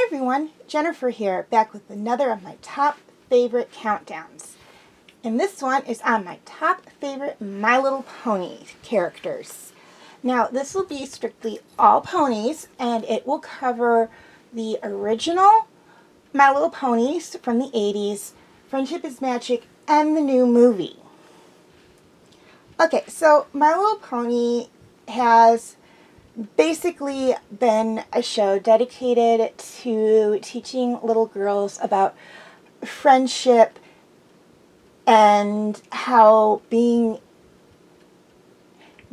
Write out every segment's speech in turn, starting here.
everyone, Jennifer here, back with another of my top favorite countdowns. And this one is on my top favorite My Little Pony characters. Now, this will be strictly all ponies, and it will cover the original My Little Ponies from the 80s, Friendship is Magic, and the new movie. Okay, so My Little Pony has basically been a show dedicated to teaching little girls about friendship and how being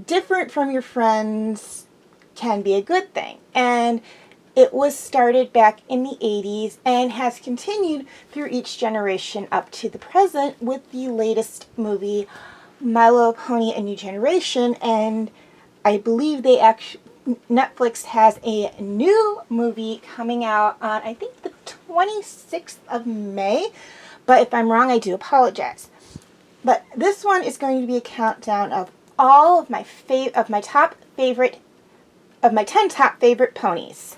different from your friends can be a good thing. And it was started back in the 80s and has continued through each generation up to the present with the latest movie, My Little Pony: A New Generation, and I believe Netflix has a new movie coming out on, I think, the 26th of May. But if I'm wrong, I do apologize. But this one is going to be a countdown of all of my 10 top favorite ponies.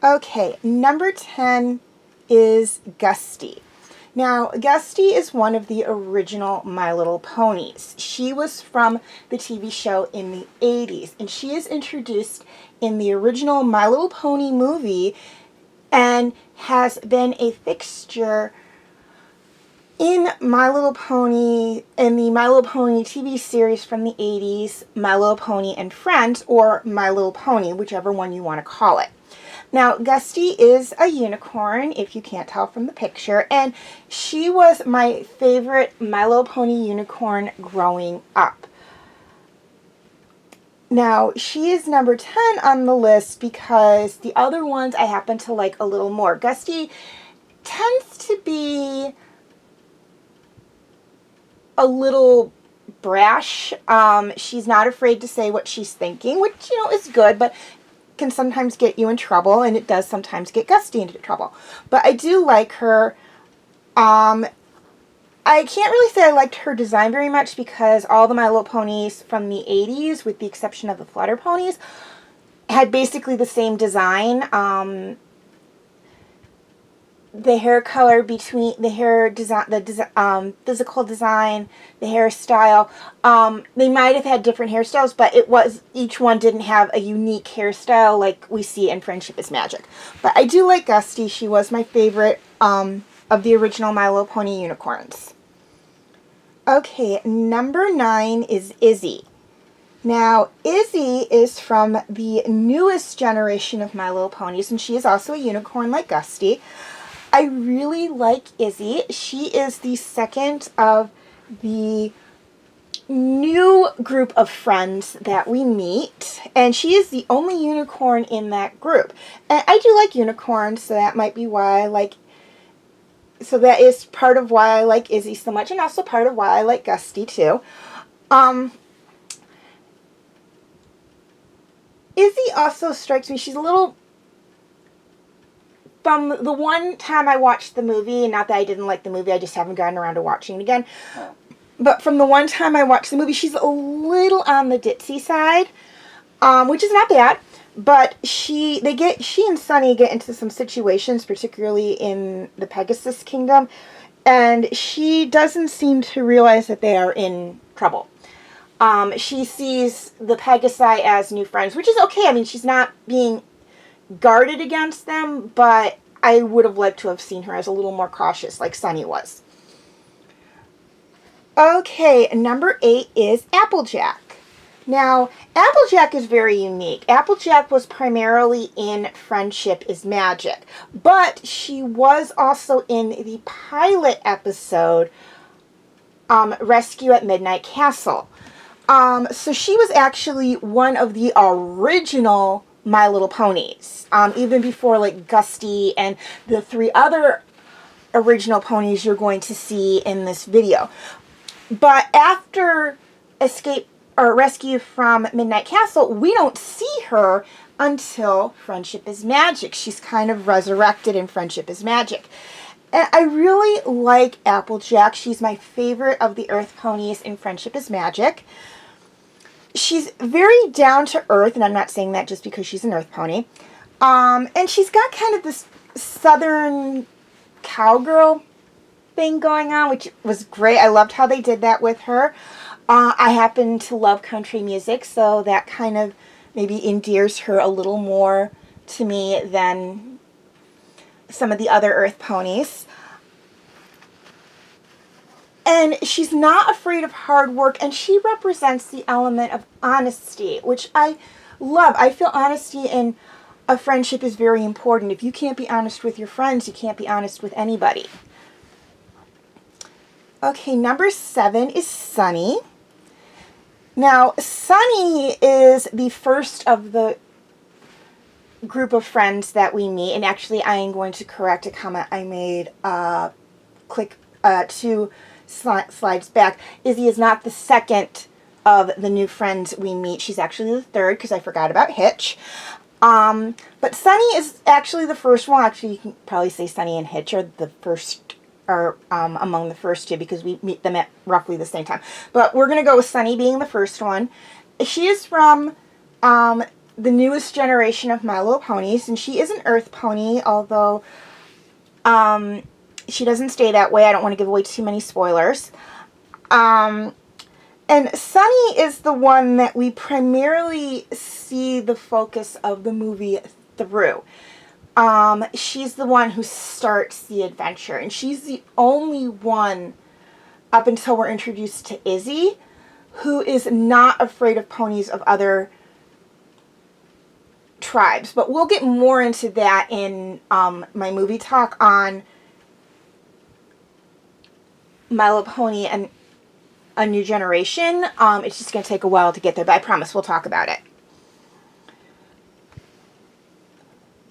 Okay, number 10 is Gusty. Now, Gusty is one of the original My Little Ponies. She was from the TV show in the 80s, and she is introduced in the original My Little Pony movie and has been a fixture in the My Little Pony TV series from the 80s, My Little Pony and Friends, or My Little Pony, whichever one you want to call it. Now, Gusty is a unicorn, if you can't tell from the picture, and she was my favorite My Little Pony unicorn growing up. Now, she is number 10 on the list because the other ones I happen to like a little more. Gusty tends to be a little brash. She's not afraid to say what she's thinking, which, is good, but can sometimes get you in trouble, and it does sometimes get Gusty into trouble. But I do like her. I can't really say I liked her design very much because all the My Little Ponies from the 80s, with the exception of the Flutter Ponies, had basically the same design. The hair color between the hair design, the physical design, the hairstyle. They might have had different hairstyles, but each one didn't have a unique hairstyle like we see in Friendship is Magic. But I do like Gusty. She was my favorite of the original My Little Pony unicorns. Okay, number 9 is Izzy. Now, Izzy is from the newest generation of My Little Ponies, and she is also a unicorn like Gusty. I really like Izzy. She is the second of the new group of friends that we meet, and she is the only unicorn in that group. And I do like unicorns, so that might be why that is part of why I like Izzy so much, and also part of why I like Gusty too. Izzy also strikes me, she's a little... From the one time I watched the movie, not that I didn't like the movie, I just haven't gotten around to watching it again. But from the one time I watched the movie, she's a little on the ditzy side, which is not bad. But she and Sunny get into some situations, particularly in the Pegasus Kingdom, and she doesn't seem to realize that they are in trouble. She sees the Pegasi as new friends, which is okay. I mean, she's not being guarded against them, but I would have liked to have seen her as a little more cautious like Sunny was. Okay, number 8 is Applejack. Now, Applejack is very unique. Applejack was primarily in Friendship is Magic, but she was also in the pilot episode, Rescue at Midnight Castle. So she was actually one of the original My Little Ponies, even before like Gusty and the 3 other original ponies you're going to see in this video. But after Rescue from Midnight Castle, we don't see her until Friendship is Magic. She's kind of resurrected in Friendship is Magic. And I really like Applejack. She's my favorite of the Earth ponies in Friendship is Magic. She's very down to earth, and I'm not saying that just because she's an earth pony. And she's got kind of this southern cowgirl thing going on, which was great. I loved how they did that with her. I happen to love country music, so that kind of maybe endears her a little more to me than some of the other Earth ponies. And she's not afraid of hard work, and she represents the element of honesty, which I love. I feel honesty in a friendship is very important. If you can't be honest with your friends, you can't be honest with anybody. Okay, number 7 is Sunny. Now, Sunny is the first of the group of friends that we meet, and actually I am going to correct a comment I made two slides back. Izzy is not the second of the new friends we meet. She's actually the third, because I forgot about Hitch. But Sunny is actually the first one. Actually, you can probably say Sunny and Hitch are the first, or among the first two, because we meet them at roughly the same time. But we're going to go with Sunny being the first one. She is from the newest generation of My Little Ponies, and she is an Earth pony, although she doesn't stay that way. I don't want to give away too many spoilers. And Sunny is the one that we primarily see the focus of the movie through. She's the one who starts the adventure, and she's the only one, up until we're introduced to Izzy, who is not afraid of ponies of other tribes. But we'll get more into that in my movie talk on My Little Pony and A New Generation. It's just going to take a while to get there, but I promise we'll talk about it.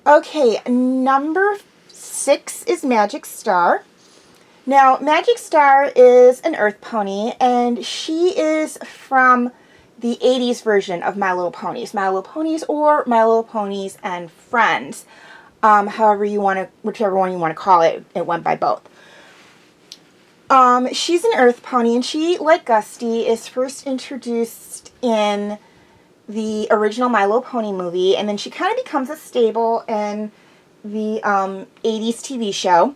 Okay, number 6 is Magic Star. Now, Magic Star is an Earth pony, and she is from the 80s version of My Little Ponies. My Little Ponies or My Little Ponies and Friends. However you want to, whichever one you want to call it. It went by both. She's an Earth pony, and she, like Gusty, is first introduced in the original My Little Pony movie, and then she kind of becomes a staple in the 80s TV show.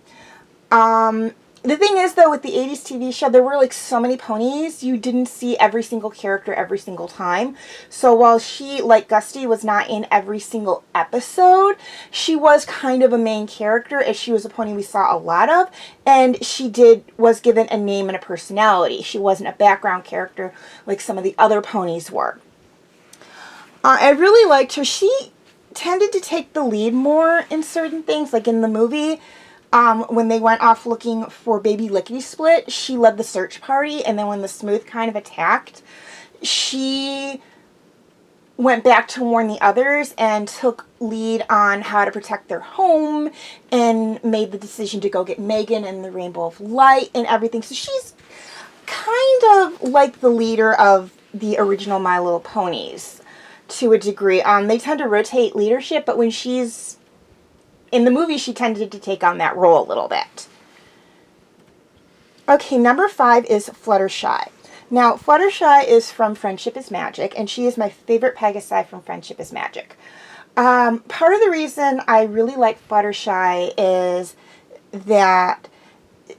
The thing is, though, with the 80s TV show, there were like so many ponies, you didn't see every single character every single time. So while she, like Gusty, was not in every single episode, she was kind of a main character, as she was a pony we saw a lot of, and she was given a name and a personality. She wasn't a background character like some of the other ponies were. I really liked her. She tended to take the lead more in certain things, like in the movie. When they went off looking for baby Lickety Split, she led the search party, and then when the Smooth kind of attacked, she went back to warn the others and took lead on how to protect their home, and made the decision to go get Megan and the Rainbow of Light and everything. So she's kind of like the leader of the original My Little Ponies to a degree. They tend to rotate leadership, but when she's in the movie, she tended to take on that role a little bit. Okay, number 5 is Fluttershy. Now, Fluttershy is from Friendship is Magic, and she is my favorite Pegasi from Friendship is Magic. Part of the reason I really like Fluttershy is that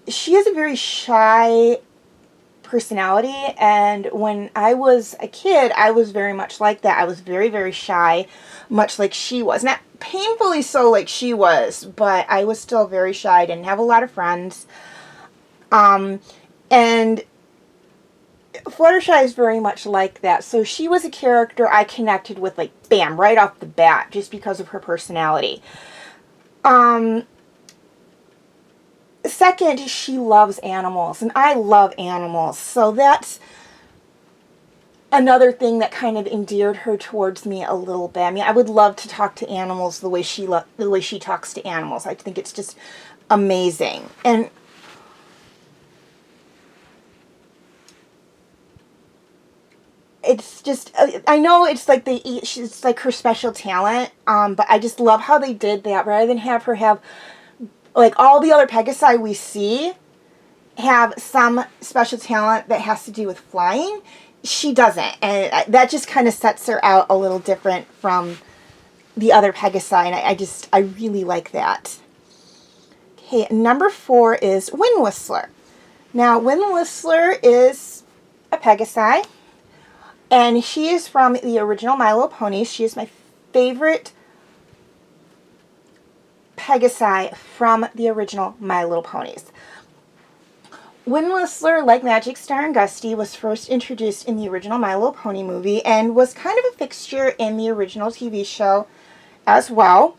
she is a very shy personality, and when I was a kid, I was very much like that. I was very, very shy, much like she was. Not painfully so like she was, but I was still very shy. I didn't have a lot of friends. And Fluttershy is very much like that. So she was a character I connected with, like, bam, right off the bat, just because of her personality. Second, she loves animals, and I love animals, so that's another thing that kind of endeared her towards me a little bit. I mean, I would love to talk to animals the way she talks to animals. I think it's just amazing. And it's just, I know it's like she's like her special talent, but I just love how they did that. Rather than have her have, like, all the other Pegasi we see have some special talent that has to do with flying, she doesn't. And that just kind of sets her out a little different from the other Pegasi, and I really like that. Okay, number 4 is Wind Whistler. Now, Wind Whistler is a Pegasi, and she is from the original My Little Ponies. She is my favorite Pegasi from the original My Little Ponies. Wind Whistler, like Magic Star and Gusty, was first introduced in the original My Little Pony movie and was kind of a fixture in the original TV show as well.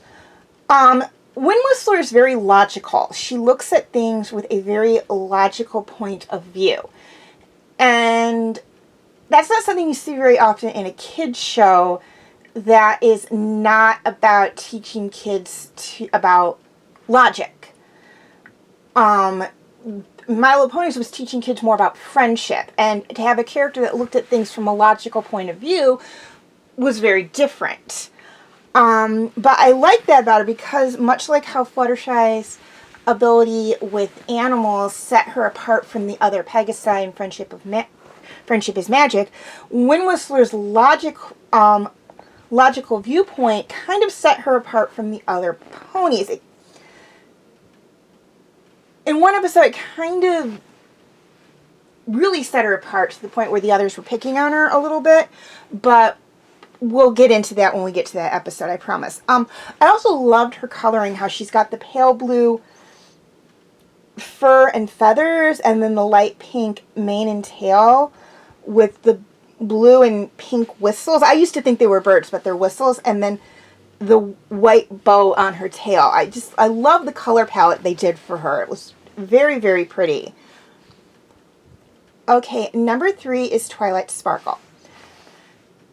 Wind Whistler is very logical. She looks at things with a very logical point of view. And that's not something you see very often in a kid's show that is not about teaching kids about logic. My Little Ponies was teaching kids more about friendship, and to have a character that looked at things from a logical point of view was very different. But I like that about her because much like how Fluttershy's ability with animals set her apart from the other Pegasi in Friendship is Magic, Wind Whistler's logical viewpoint kind of set her apart from the other ponies. In one episode, it kind of really set her apart to the point where the others were picking on her a little bit, but we'll get into that when we get to that episode, I promise. I also loved her coloring, how she's got the pale blue fur and feathers, and then the light pink mane and tail with the blue and pink whistles. I used to think they were birds, but they're whistles, and then the white bow on her tail. I love the color palette they did for her. It was very, very pretty. Okay, number 3 is Twilight Sparkle.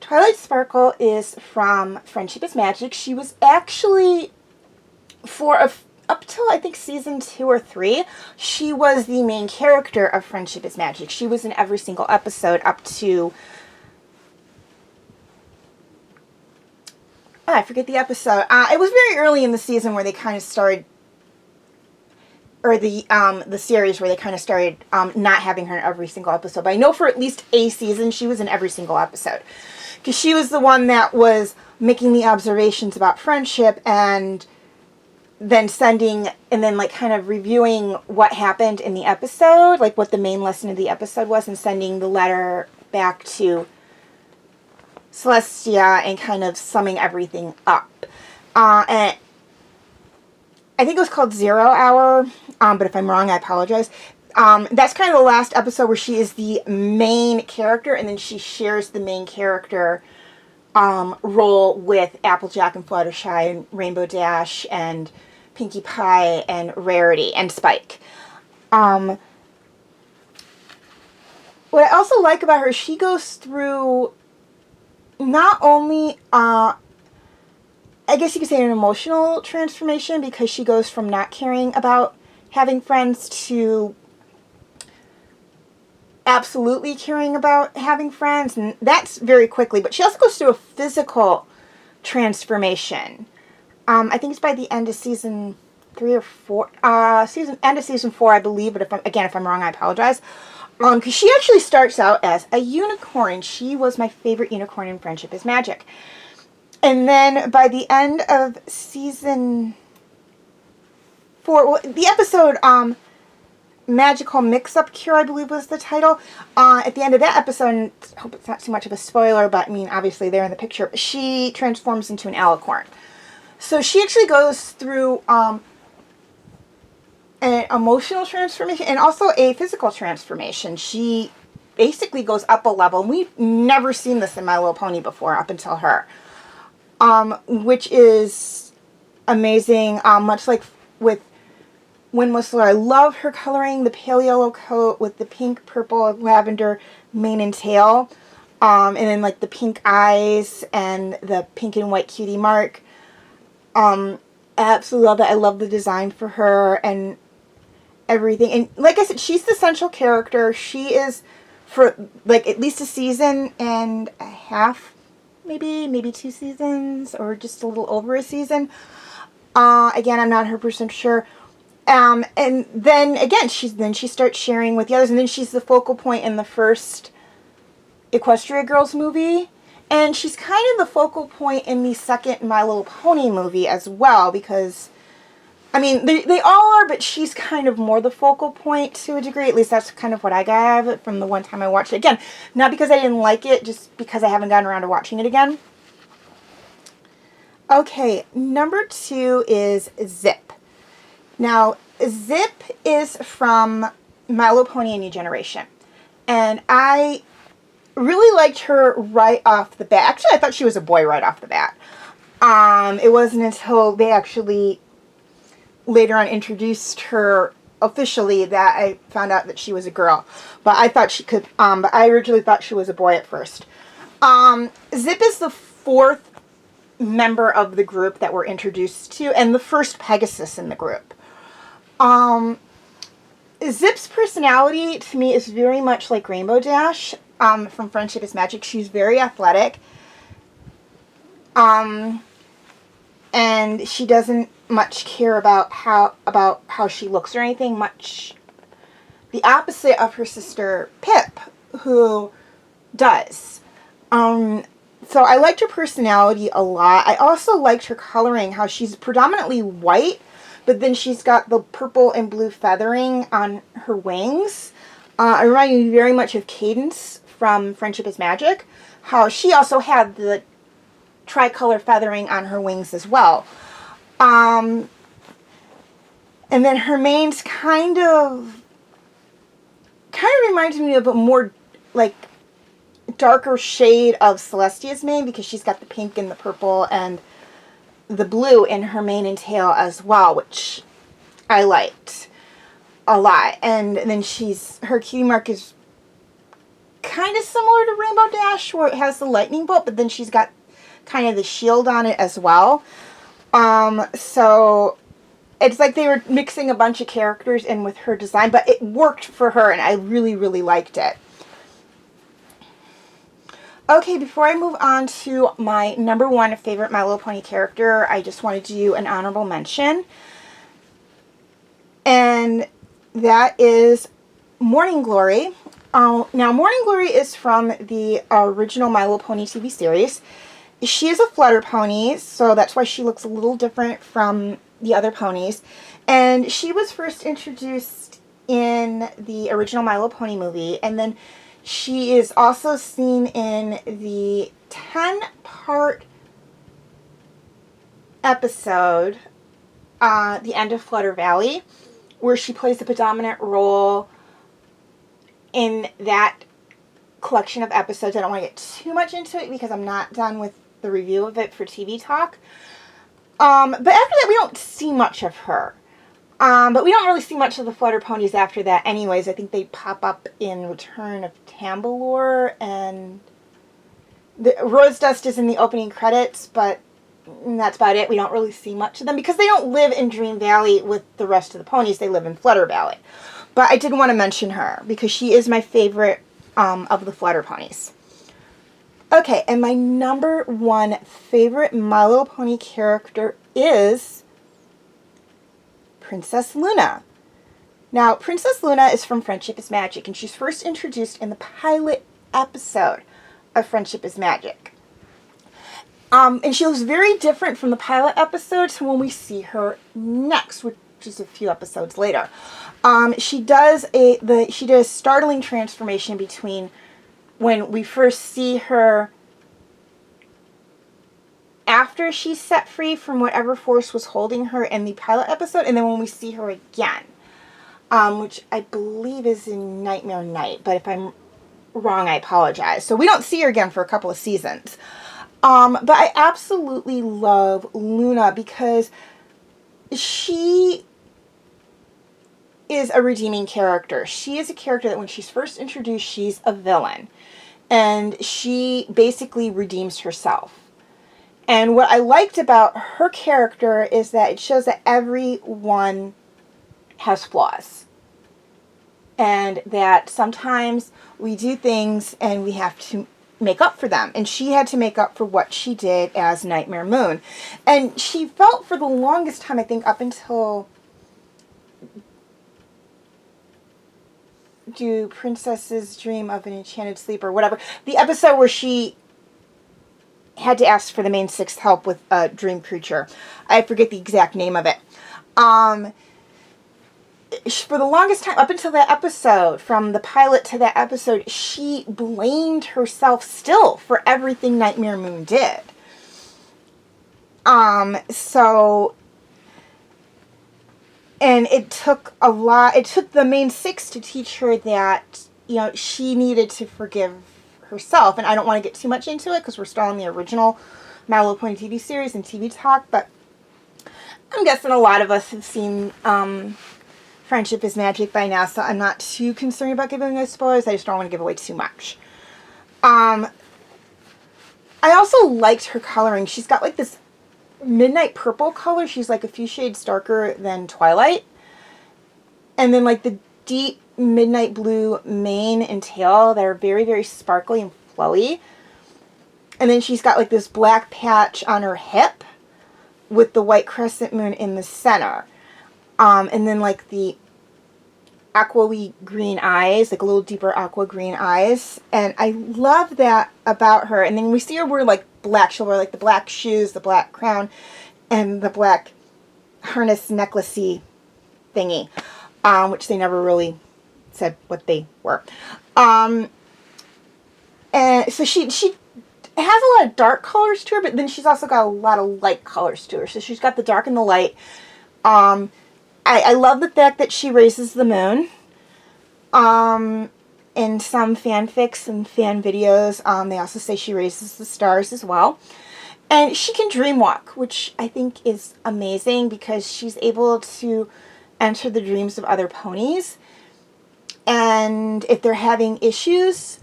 Twilight Sparkle is from Friendship is Magic. She was actually, up till I think season 2 or 3, she was the main character of Friendship is Magic. She was in every single episode up to, I forget the episode. It was very early in the season where they kind of started, or the series where they kind of started not having her in every single episode. But I know for at least a season she was in every single episode. Because she was the one that was making the observations about friendship and then like kind of reviewing what happened in the episode, like what the main lesson of the episode was, and sending the letter back to Celestia and kind of summing everything up. And I think it was called 0 Hour, but if I'm wrong, I apologize. That's kind of the last episode where she is the main character, and then she shares the main character role with Applejack and Fluttershy and Rainbow Dash and Pinkie Pie and Rarity and Spike. What I also like about her, she goes through not only, I guess you could say an emotional transformation, because she goes from not caring about having friends to absolutely caring about having friends, and that's very quickly. But she also goes through a physical transformation. I think it's by the end of season 3 or 4, end of season 4, I believe. But if I'm wrong, I apologize. Because she actually starts out as a unicorn. She was my favorite unicorn in Friendship is Magic. And then by the end of season 4, well, the episode Magical Mix-Up Cure, I believe was the title. At the end of that episode, and I hope it's not too much of a spoiler, but I mean, obviously they're in the picture, she transforms into an alicorn. So she actually goes through an emotional transformation and also a physical transformation. She basically goes up a level, and we've never seen this in My Little Pony before up until her, which is amazing. Much like with Wind Whistler, I love her coloring, the pale yellow coat with the pink, purple, lavender mane and tail, and then like the pink eyes and the pink and white cutie mark. I absolutely love that. I love the design for her and everything. And like I said, she's the central character. She is for like at least a season and a half, maybe 2 seasons, or just a little over a season. Again, I'm not 100% sure. And then again, she starts sharing with the others, and then she's the focal point in the first Equestria Girls movie, And she's kind of the focal point in the second My Little Pony movie as well, because, I mean, they all are, but she's kind of more the focal point to a degree. At least that's kind of what I got out of it from the one time I watched it. Again, not because I didn't like it, just because I haven't gotten around to watching it again. Okay, number 2 is Zip. Now, Zip is from My Little Pony: A New Generation. And I really liked her right off the bat. Actually, I thought she was a boy right off the bat. It wasn't until they actually later on introduced her officially that I found out that she was a girl. But I thought she could, but I originally thought she was a boy at first. Zip is the 4th member of the group that we're introduced to, and the first Pegasus in the group. Zip's personality to me is very much like Rainbow Dash from Friendship is Magic. She's very athletic. And she doesn't much care about how she looks or anything, much the opposite of her sister Pip, who does. So I liked her personality a lot. I also liked her coloring, how she's predominantly white, but then she's got the purple and blue feathering on her wings. It reminded me very much of Cadence from Friendship is Magic, how she also had the tricolor feathering on her wings as well. And then her mane's kind of reminds me of a more like darker shade of Celestia's mane, because she's got the pink and the purple and the blue in her mane and tail as well, which I liked a lot. And then her cutie mark is kind of similar to Rainbow Dash, where it has the lightning bolt, but then she's got kind of the shield on it as well. So it's like they were mixing a bunch of characters in with her design, but it worked for her, and I really, really liked it. Okay, before I move on to my number 1 favorite My Little Pony character, I just wanted to do an honorable mention. And that is Morning Glory. Now, Morning Glory is from the original My Little Pony TV series. She is a flutter pony, so that's why she looks a little different from the other ponies. And she was first introduced in the original My Little Pony movie, and then she is also seen in the 10-part episode, The End of Flutter Valley, where she plays the predominant role in that collection of episodes. I don't want to get too much into it because I'm not done with the review of it for TV Talk. But after that, we don't see much of her. But we don't really see much of the Flutter Ponies after that anyways. I think they pop up in Return of Tambalore, and the Rose Dust is in the opening credits, but that's about it. We don't really see much of them because they don't live in Dream Valley with the rest of the ponies. They live in Flutter Valley. But I did want to mention her because she is my favorite of the Flutter Ponies. Okay, and my number 1 favorite My Little Pony character is Princess Luna. Now, Princess Luna is from Friendship is Magic, and she's first introduced in the pilot episode of Friendship is Magic. And she looks very different from the pilot episode to when we see her next, which is a few episodes later. She does a startling transformation between when we first see her after she's set free from whatever force was holding her in the pilot episode, and then when we see her again, which I believe is in Nightmare Night, but if I'm wrong, I apologize. So we don't see her again for a couple of seasons. But I absolutely love Luna because she is a redeeming character. She is a character that when she's first introduced, she's a villain. And she basically redeems herself. And what I liked about her character is that it shows that everyone has flaws. And that sometimes we do things and we have to make up for them. And she had to make up for what she did as Nightmare Moon. And she felt for the longest time, I think up until Do Princesses Dream of an Enchanted Sleep or whatever. The episode where she had to ask for the main sixth help with a dream creature. I forget the exact name of it. For the longest time, up until that episode, from the pilot to that episode, she blamed herself still for everything Nightmare Moon did. And it took the main six to teach her that, you know, she needed to forgive herself. And I don't want to get too much into it because we're still on the original My Little Pony TV series and TV talk, but I'm guessing a lot of us have seen Friendship is Magic by now, so I'm not too concerned about giving away spoilers. I just don't want to give away too much. I also liked her coloring. She's got like this midnight purple color. She's like a few shades darker than Twilight. And then like the deep midnight blue mane and tail that are very, very sparkly and flowy. And then she's got like this black patch on her hip with the white crescent moon in the center. And then like the aqua green eyes, like a little deeper aqua green eyes. And I love that about her. And then we see her wear like black. She'll wear like the black shoes, the black crown, and the black harness necklacey thingy, which they never really said what they were. And so she has a lot of dark colors to her, but then she's also got a lot of light colors to her. So she's got the dark and the light. I love the fact that she raises the moon. In some fanfics and fan videos, they also say she raises the stars as well. And she can dream walk, which I think is amazing because she's able to enter the dreams of other ponies. And if they're having issues,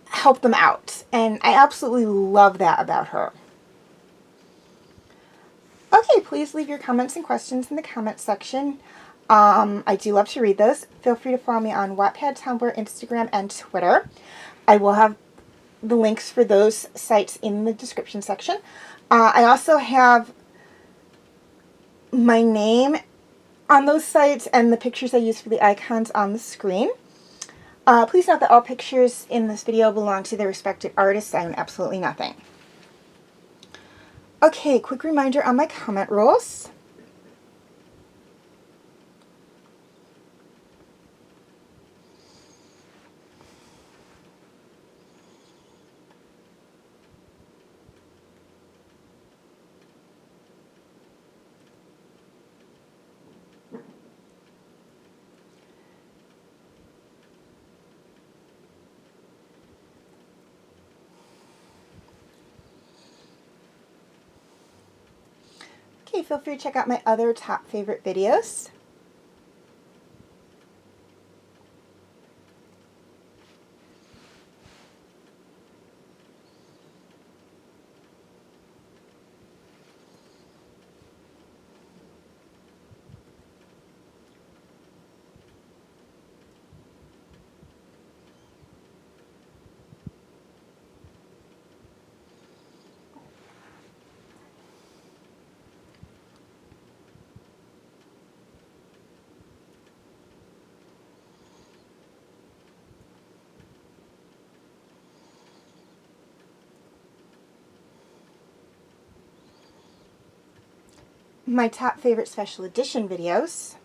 help them out. And I absolutely love that about her. Okay, please leave your comments and questions in the comment section. I do love to read those. Feel free to follow me on Wattpad, Tumblr, Instagram, and Twitter. I will have the links for those sites in the description section. I also have my name on those sites and the pictures I use for the icons on the screen. Please note that all pictures in this video belong to their respective artists. I own absolutely nothing. Okay, quick reminder on my comment rules. Okay, feel free to check out my other top favorite videos. My top favorite special edition videos.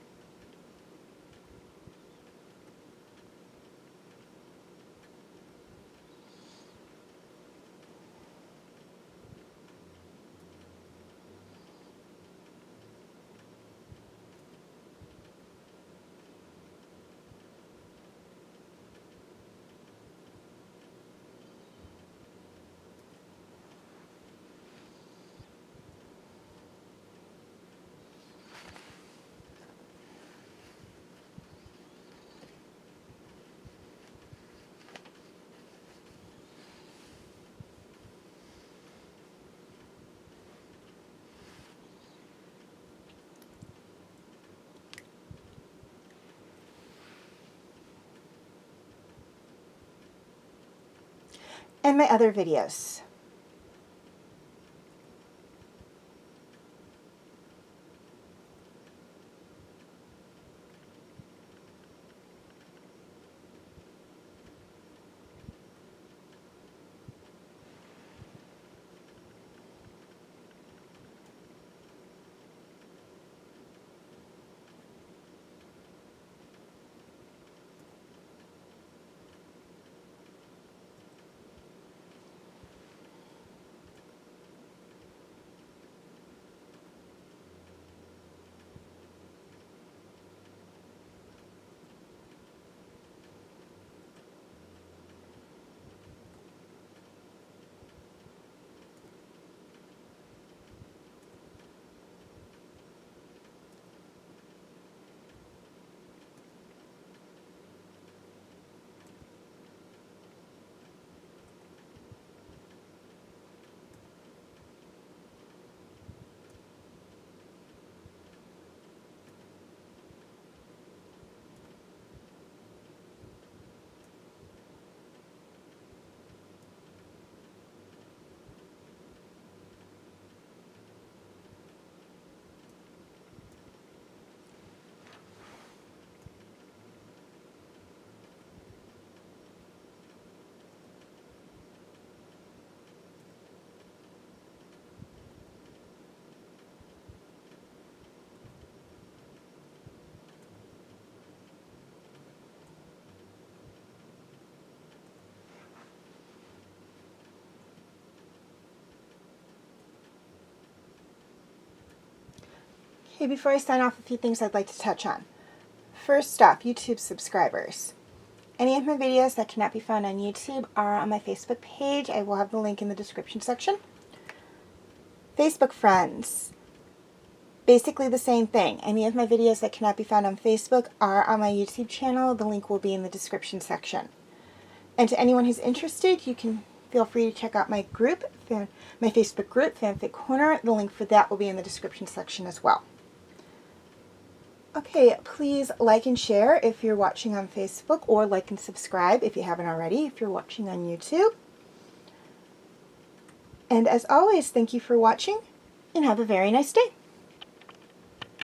And my other videos. Okay, before I sign off, a few things I'd like to touch on. First off, YouTube subscribers. Any of my videos that cannot be found on YouTube are on my Facebook page. I will have the link in the description section. Facebook friends. Basically the same thing. Any of my videos that cannot be found on Facebook are on my YouTube channel. The link will be in the description section. And to anyone who's interested, you can feel free to check out my group, my Facebook group, Fanfic Corner. The link for that will be in the description section as well. Okay, please like and share if you're watching on Facebook, or like and subscribe if you haven't already if you're watching on YouTube. And as always, thank you for watching, and have a very nice day.